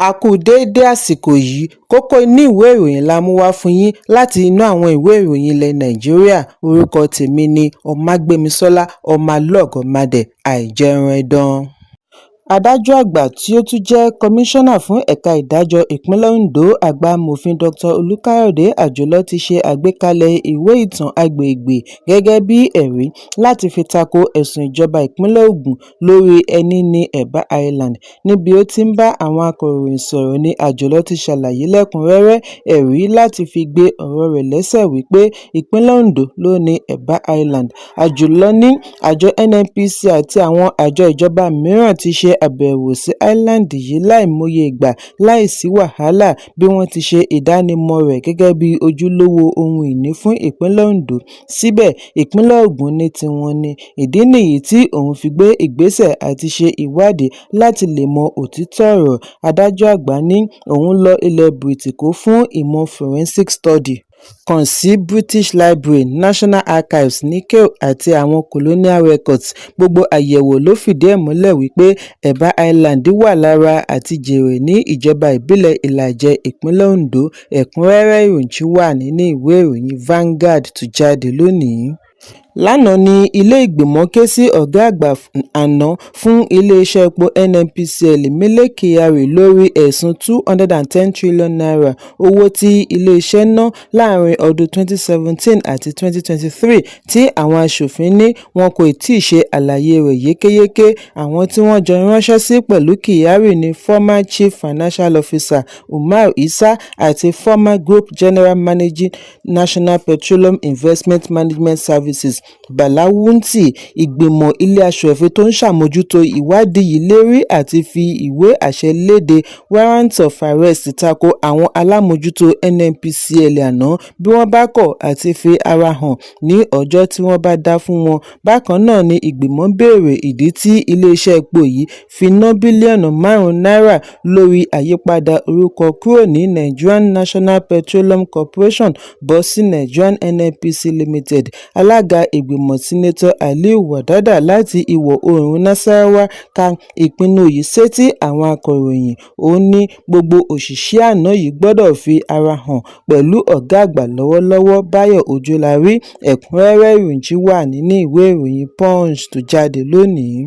A kú déédé àsìkò yìí, kókó inú ìwé ìròyìn la mú wá fún yín láti inú àwọn ìwé ìròyìn ilẹ̀ Nàìjíríà. Orúkọ tèmi ni Ọmágbémisọ́lá Ọmọlọ́gọ̀mádẹ àìjẹran ẹdán. Adájọ́ àgbà tí ó tún jẹ́ kọmíṣánná fún ẹ̀ka ìdájọ́ ìpínlẹ̀ Ondo àgbà amòfin Dr. Olúkáyọ̀dé Àjọlọ ti ṣe àgbékalẹ̀ ìwé ìtàn agbègbè gẹ́gẹ́ bí ẹ̀rí láti fi tako ẹ̀sùn ìjọba ìpínlẹ̀ Ògùn lórí ẹni ní Ẹ̀bá Island. Níbi ó ti ń bá àwọn akọ̀ròyìn sọ̀rọ̀ ni Àjọlọ ti ṣàlàyé lẹ́kùnrẹ́rẹ́ ẹ̀rí láti fi gbé ọ̀rọ̀ rẹ̀ lẹ́sẹ̀ wípé ìpínlẹ̀ Ondo ló ní Ẹ̀bá Island. Àjọlọ ní àjọ NNPC àti àwọn àjọ ìjọba mìíràn ti ṣe àbẹ̀wò sí island yìí láìmọye ìgbà láìsí wàhálà bí wọ́n ti ṣe ìdánimọ̀ rẹ̀ gẹ́gẹ́ bí ojúlówó ohun ìní fún ìpínlẹ̀ Ondo. Síbẹ̀ ìpínlẹ̀ Ògùn ní tiwọn ni. Ìdí nìyí tí òun fi gbé ìgbésẹ̀ àti ṣe ìwádìí láti lè mọ òtítọ́ ọ̀rọ̀. Adájọ́ àgbà ní òun lọ ilẹ̀ Bìrìtìkó fún ìmọ̀ forensic study kàn sí British Library, National Archives ní Kew àti àwọn Colonial Records. Gbogbo àyẹ̀wò ló fìdí ẹ̀ múlẹ̀ wípé Ẹ̀bá Island wà lára àtijèrè ní ìjọba ìbílẹ̀ Ìlàjẹ ìpínlẹ̀ Ondo. Ẹ̀kúnrẹ́rẹ́ ìròyìn wà nínú ìwé ìròyìn Vanguard tó jáde lónìí. Lánàá ni ilé ìgbìmọ̀ ké sí ọ̀gá àgbà àná fún iléeṣẹ́ epo NNPCL Mele Kyari lórí ẹ̀sùn $210 trillion owó tí iléeṣẹ́ ná láàrin ọdún 2017 àti 2023 tí àwọn aṣòfin ní wọn kò tíì ṣe àlàyé rẹ̀ yékéyéké. Àwọn tí wọ́n jọ ránṣẹ́ sí pẹ̀lú Kyari ni former Chief Financial Officer Umar Isa àti former Group General Managing National Petroleum Investment Management Services Bala Wunti. Ìgbìmọ̀ ilé aṣòfin tó ń ṣàmójútó ìwádìí yìí lérí àti fi ìwé àṣẹ léde warrant of arrest tako àwọn alámòjútó NNPCL àná bí wọ́n bá kọ̀ àti fi ara hàn ní ọjọ́ tí wọ́n bá dá fún wọn. Bákan náà ni ìgbìmọ̀ béèrè ìdí tí iléeṣẹ́ epo yìí fi ná bílíọ̀nù $5 lórí àyípadà orúkọ kúrò ní Nigerian National Petroleum Corporation bọ́ sí Nigerian NNPC Limited. Alága ìgbìmọ̀ Sínátọ̀ Aliu Wadada láti ìwọ̀ oòrùn Nasarawa ka ìpinnu yìí sétí àwọn akọ̀ròyìn. Ó ní gbogbo òṣìṣẹ́ àná yìí gbọ́dọ̀ fi ara hàn pẹ̀lú ọ̀gá àgbà lọ́wọ́lọ́wọ́ Báyọ̀ Òjólárì. Ẹ̀kúnrẹ́rẹ́ ìròyìn wà nínú ìwé ìròyìn Punch tó jáde lónìí.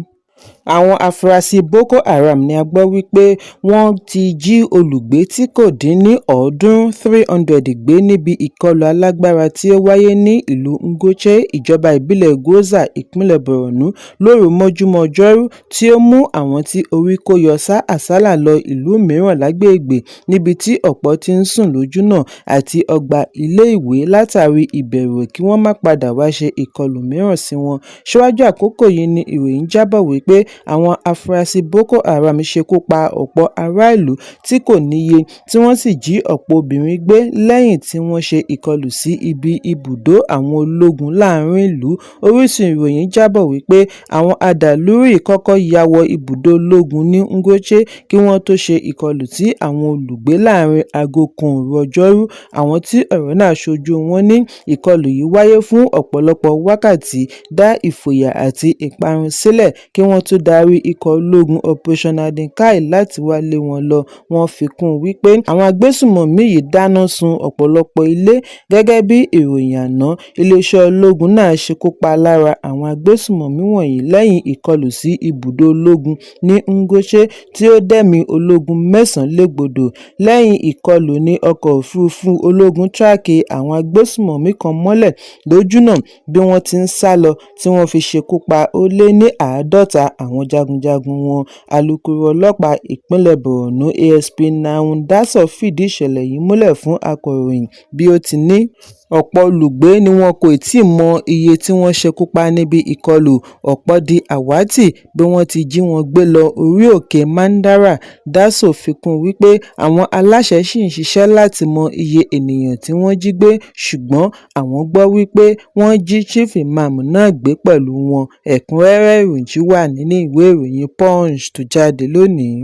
Àwọn afurasí Boko Haram ni a gbọ́ wípé wọ́n ti jí olùgbé tí kò dín ní 300 gbé níbi ìkọlù alágbára tí ó wáyé ní ìlú Ngoche, ìjọba ìbílẹ̀ Goza, ìpínlẹ̀ Borno lóru mọ́júmọ́ Ọjọ́rú, tí ó mú àwọn tí orí kó yọ sá àsálà lọ ìlú mìíràn lágbègbè níbi tí ọ̀pọ̀ ti ń sùn lójúnà àti ọgbà ilé-ìwé látàrí ìbẹ̀rù kí wọ́n má padà wá ṣe ìkọlù mìíràn sí wọn. Síwájú àkókò yìí ni ìròyìn jábọ̀ wípé àwọn afurasí Boko Haram ṣekú pa ọ̀pọ̀ ará ìlú tí kò níye tí wọ́n sì jí ọ̀pọ̀ obìnrin gbé lẹ́yìn tí wọ́n ṣe ìkọlù sí ibi ibùdó àwọn ológun láàrin ìlú. Orísun ìròyìn jábọ̀ wípé àwọn adàlúrú kọ́kọ́ ya wọ ibùdó ológun ní Ngoche kí wọ́n tó ṣe ìkọlù tí àwọn olùgbé láàrin aago 1 òru Ọjọ́rú. Àwọn tí ọ̀rọ̀ náà ṣojú wọn ní ìkọlù yìí wáyé fún ọ̀pọ̀lọpọ̀ wákàtí, dá ìfòyà àti ìparun sílẹ̀ kí wọ́n tó darí ikọ̀ ológun Operation Adenkai láti wá lé wọn lọ. Wọ́n fi kún wípé àwọn agbésùmọ̀mí yìí dáná sun ọ̀pọ̀lọpọ̀ ilé. Gẹ́gẹ́ bí ìròyìn àná, iléeṣẹ́ ológun náà ṣekú pa lára àwọn agbésùmọ̀mí wọ̀nyí lẹ́yìn ìkọlù sí ibùdó ológun ní Ngoche tí ó dẹ́mi ológun 9 légbodò. Lẹ́yìn ìkọlù ní ọkọ̀ òfurufú ológun tíráàkì àwọn agbésùmọ̀mí kan mọ́lẹ̀ lójúnà bí wọ́n ti ń sá lọ tí wọ́n fi ṣekú pa ó lé ní 50 àwọn jagunjagun wọn. Alukoro ọlọ́pàá ìpínlẹ̀ Borno ASP Nahum Daso fìdí ìṣẹ̀lẹ̀ yìí múlẹ̀ fún akọ̀ròyìn bí ó ti ní ọ̀pọ̀ olùgbé ni wọn kò tíì mọ iye tí wọ́n ṣekú pa níbi ìkọlù. Ọ̀pọ̀ di àwátì bí wọ́n ti jí wọn gbé lọ orí òkè Mandara. Daso fi kún wípé àwọn aláṣẹ ṣì ń ṣiṣẹ́ láti mọ iye ènìyàn tí wọ́n jí gbé, ṣùgbọ́n àwọn gbọ́ wípé wọ́n jí Chief Imam náà gbé pẹ̀lú wọn. Ẹ̀kúnrẹ́rẹ́ ìròyìn wà nínú ìwé ìròyìn Punch tó jáde lónìí.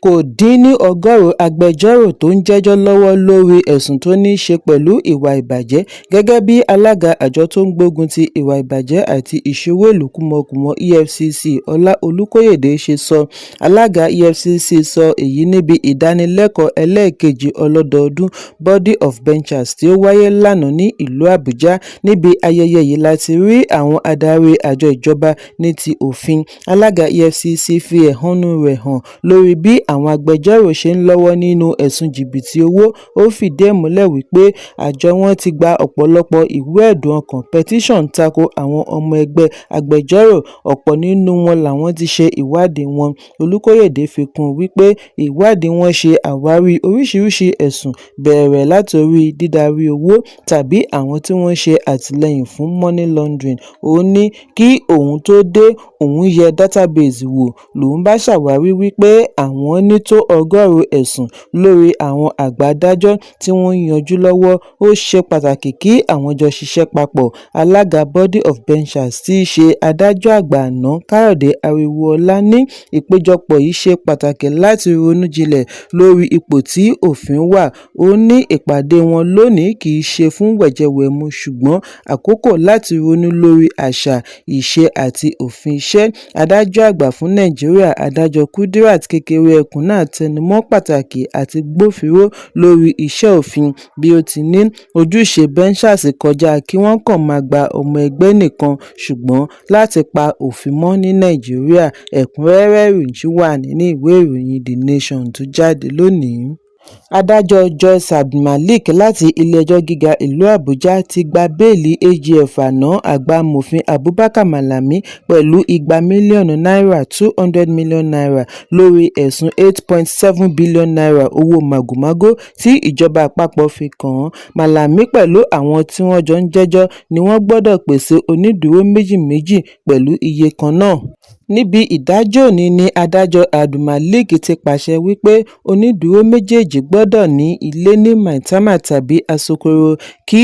kò dín ní ọgọ́rùn-ún agbẹjọ́rò tó ń jẹ́jọ́ lọ́wọ́ lórí ẹ̀sùn tó ní í ṣe pẹ̀lú ìwà ìbàjẹ́, gẹ́gẹ́ bí alága àjọ tó ń gbógun ti ìwà ìbàjẹ́ àti ìṣòwò ìlú kúmọkùmọ EFCC Ọlá Olúkóyèdé ṣe sọ. Alága EFCC sọ èyí níbi ìdánilẹ́kọ̀ọ́ ẹlẹ́ẹ̀kejì ọlọ́dọọdún Body of Benchers tí ó wáyé lánàá ní ìlú Àbújá. Níbi ayẹyẹ yìí láti rí àwọn adarí àjọ ìjọba ní ti òfin. Alága EFCC fi ẹ̀hónú rẹ̀ hàn lórí bí àwọn agbẹjọ́rò ṣe ń lọ́wọ́ nínú ẹ̀sùn jìbìtì owó. Ó fìdí ẹ̀ múlẹ̀ wípé àjọ wọn ti gba ọ̀pọ̀lọpọ̀ ìwé ẹ̀dùn ọkàn petition tako àwọn ọmọ ẹgbẹ́ agbẹjọ́rò. Ọ̀pọ̀ nínú wọn làwọn ti ṣe ìwádìí wọn. Olúkóyèdé fi kún wípé ìwádìí wọn ṣe àwárí oríṣiríṣi ẹ̀sùn bẹ̀rẹ̀ látorí dídarí owó tàbí àwọn tí wọ́n ṣe àtìlẹ́yìn fún money laundering. Ó ní kí òun tó dé òun yẹ database wò lòun bá ṣàwárí wípé àwọn ní tó ọgọ́rùn-ún ẹ̀sùn lórí àwọn àgbà adájọ́ tí wọ́n ń yanjú lọ́wọ́. Ó ṣe pàtàkì kí àwọn jọ ṣiṣẹ́ papọ̀. Alága Body of Benchers tí í ṣe adájọ́ àgbà àná Káyọ̀dé Ariwoola ní ìpéjọpọ̀ yìí ṣe pàtàkì láti ronú jinlẹ̀ lórí ipò tí òfin wà. Ó ní ìpàdé wọn lónìí kì í ṣe fún wẹ̀jẹwẹ̀mu ṣùgbọ́n àkókò láti ronú lórí àṣà, ìṣe àti òfin iṣẹ́. Adájọ́ àgbà fún Nàìjíríà Adájọ́ Kudirat Kékeré-Ẹkùn náà tẹnumọ́ pàtàkì àti gbófinró lórí iṣẹ́ òfin. Bí ó ti ní ojúṣe Benchers kọjá kí wọ́n kàn máa gba ọmọ ẹgbẹ́ nìkan ṣùgbọ́n láti pa òfin mọ́ ní Nàìjíríà. Ẹ̀kúnrẹ́rẹ́ ìròyìn wà nínú ìwé ìròyìn The Nation tó jáde lónìí. Adájọ́ Joyce Abdulmalik láti Ilé-ẹjọ́ Gíga ìlú Àbújá ti gba béèlì AGF àná àgbà amòfin Abubakar Malami pẹ̀lú igba mílíọ̀nù náírà (200 million naira) lórí ẹ̀sùn n8.7 billion owó màgòmágó tí ìjọba àpapọ̀ fi kàn án. Malami pẹ̀lú àwọn tí wọ́n jọ ń jẹ́jọ́ ni wọ́n gbọ́dọ̀ pèsè onídùúró méjì pẹ̀lú iye kan náà. Níbi ìdájọ́ òní ni Adájọ́ Abdulmalik ti pàṣẹ wípé onídùúró méjèèjì gbọ́dọ̀ ní ilé ní Maitama tàbí Asokoro kí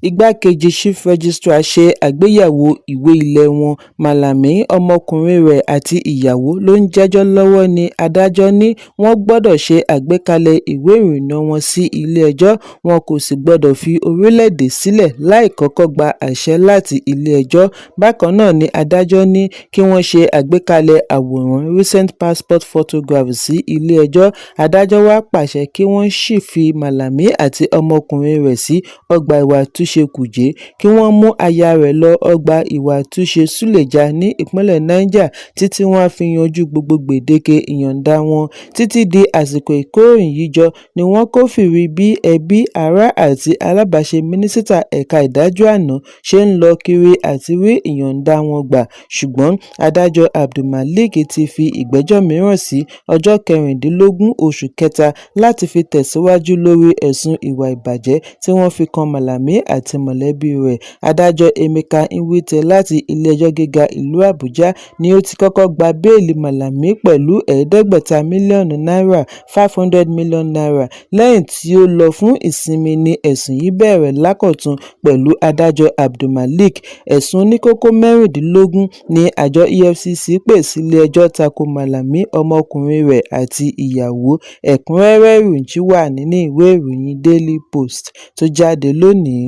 Igbákejì Chief Registrar ṣe àgbéyẹ̀wò ìwé ilẹ̀ wọn. Malami, ọmọkùnrin rẹ̀ àti ìyàwó ló ń jẹ́jọ́ lọ́wọ́ ní adájọ́ ní wọ́n gbọ́dọ̀ ṣe àgbékalẹ̀ ìwé ìrìnnà wọn sí ilé-ẹjọ́. Wọn kò sì gbọ́dọ̀ fi orílẹ̀-èdè sílẹ̀ láì kọ́kọ́ gba àṣẹ láti ilé-ẹjọ́. Bákan náà ni adájọ́ ní kí wọ́n ṣe àgbékalẹ̀ àwòrán recent passport photograph sí ilé-ẹjọ́. Adájọ́ wá pàṣẹ kí wọ́n sì fi Malami àti ọmọkùnrin rẹ̀ sí ọgbà ìwà àtúnṣe Kùjé, kí wọ́n mú aya rẹ̀ lọ ọgbà ìwà àtúnṣe Suleja ní ìpínlẹ̀ Niger títí wọ́n á fi yanjú gbogbo gbèdéke ìyọ̀ǹda wọn. Títí di àsìkò ìkóròyìnjọ ni wọ́n kófìrí bí ẹbí, ará àti alábàáṣe mínísítà ẹ̀ka ìdájọ́ àná ṣe ń lọ kiri àti rí ìyọ̀ǹda wọn gbà. Ṣùgbọ́n Adájọ́ Abdulmalik ti fi ìgbẹ́jọ́ mìíràn sí ọjọ́ 16 oṣù kẹta láti fi tẹ̀síwájú lórí ẹ̀sùn ìwà ìbàjẹ́ tí wọ́n fi kan Malami àti mọ̀lẹ́bí rẹ̀. Adájọ́ Emeka Nwite láti Ilé-ẹjọ́ Gíga ìlú Àbújá ni ó ti kọ́kọ́ gba béèlì Malami pẹ̀lú $500 million (500 million naira). Lẹ́yìn tí ó lọ fún ìsinmi ni ẹ̀sùn yìí bẹ̀rẹ̀ lákọ̀tun pẹ̀lú Adájọ́ Abdulmalik. Ẹ̀sùn oníkókó 16 ni àjọ EFCC pè sílé-ẹjọ́ tako Malami, ọmọkùnrin rẹ̀ àti ìyàwó. Ẹ̀kúnrẹ́rẹ́ ìròyìn wà nínú ìwé ìròyìn Daily Post tó jáde lónìí.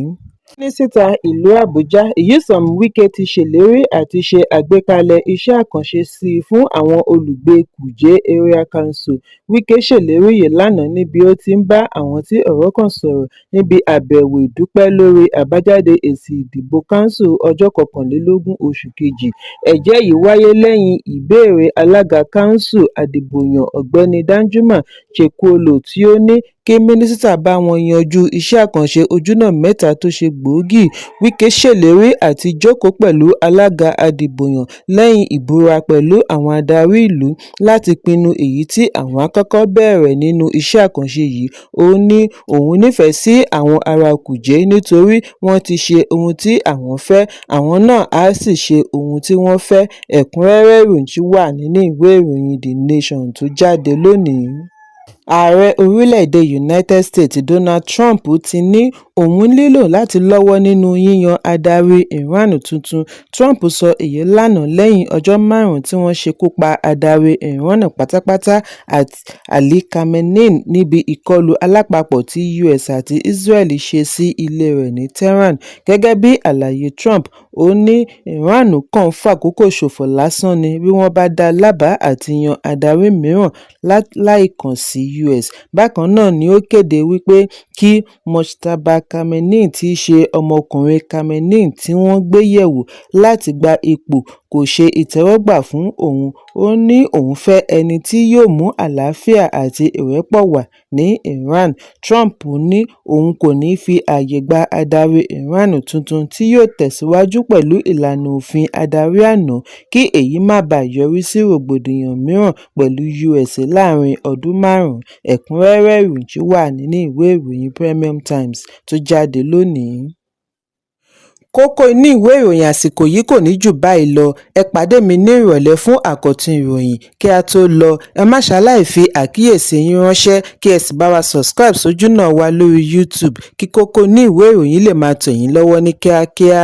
Mínísítà ìlú Àbújá Nyesom Wike ti ṣèlérí àti ṣe àgbékalẹ̀ iṣẹ́ àkànṣe sí i fún àwọn olùgbé Kuje Area Council. Wike ṣèlérí yìí lánàá níbi ó ti ń bá àwọn tí ọ̀rọ̀ kàn sọ̀rọ̀ níbi àbẹ̀wò ìdúpẹ́ lórí àbájáde èsì ìdìbò council ọjọ́ 21 oṣù kejì. Ẹ̀jẹ́ yìí wáyé lẹ́yìn ìbéèrè alága council àdìbòyàn Ọ̀gbẹ́ni Danjuma Chekwolo tí ó ní kí mínísítà bá wọn yanjú iṣẹ́ àkànṣe ojúnà mẹ́ta tó ṣe gbòógì. Wike ṣèlérí àti jókòó pẹ̀lú alága àdìbòyàn lẹ́yìn ìbúra pẹ̀lú àwọn adarí ìlú láti pinnu èyí tí àwọn á kọ́kọ́ bẹ̀rẹ̀ nínú iṣẹ́ àkànṣe yìí. Ó ní òun nífẹ̀ẹ́ sí àwọn ará Kùjé nítorí wọ́n ti ṣe ohun tí àwọn fẹ́, àwọn náà á sì ṣe ohun tí wọ́n fẹ́. Ẹ̀kúnrẹ́rẹ́ ìròyìn wà nínú ìwé ìròyìn The Nation tó jáde lónìí. Ààrẹ orílẹ̀-èdè United States Donald Trump ti ní òun nílò láti lọ́wọ́ nínú yíyan adarí Iran tuntun. Trump sọ èyí lánàá lẹ́yìn ọjọ́ 5 tí wọ́n ṣekú pa adarí Iran pátápátá Ali Khamenei níbi ìkọlù alápapọ̀ tí US àti Israel ṣe sí ilé rẹ̀ ní Tehran. Gẹ́gẹ́ bí àlàyé Trump, ó ní Iran kàn ń fàkókò ṣòfò lásán ni bí wọ́n bá dá lábàá àti yan adarí mìíràn láìkàn sí US. Bákan náà ni ó kéde wípé kí Mojtaba Khamenei tí í ṣe ọmọkùnrin Khamenei tí wọ́n gbé yẹ̀wò láti gba ipò kò ṣe ìtẹ́wọ́gbà fún òun. Ó ní òun fẹ́ ẹni tí yóò mú àlàáfíà àti ìrẹ́pọ̀ wà ní Iran. Trump ní òun kò ní fi ààyè gba adarí Iran tuntun tí yóò tẹ̀síwájú pẹ̀lú ìlànà òfin adarí àná kí èyí má bàa yọrí sí rògbòdìyàn mìíràn pẹ̀lú US láàrin ọdún 5. Ẹ̀kúnrẹ́rẹ́ ìròyìn wà nínú ìwé ìròyìn Premium Times tó jáde lónìí. Kókó inú ìwé ìròyìn àsìkò yìí kò ní jù báyìí lọ. Ẹ pàdé mi ní ìrọ̀lẹ́ fún àkọ́tún ìròyìn. Kí a tó lọ, ẹ má ṣaláì fi àkíyèsí yín ránṣẹ́ kí ẹ sì bá wa subscribe sójú náà wa lórí YouTube kí kókó inú ìwé ìròyìn lè máa tẹ̀ yín lọ́wọ́ ní kíákíá.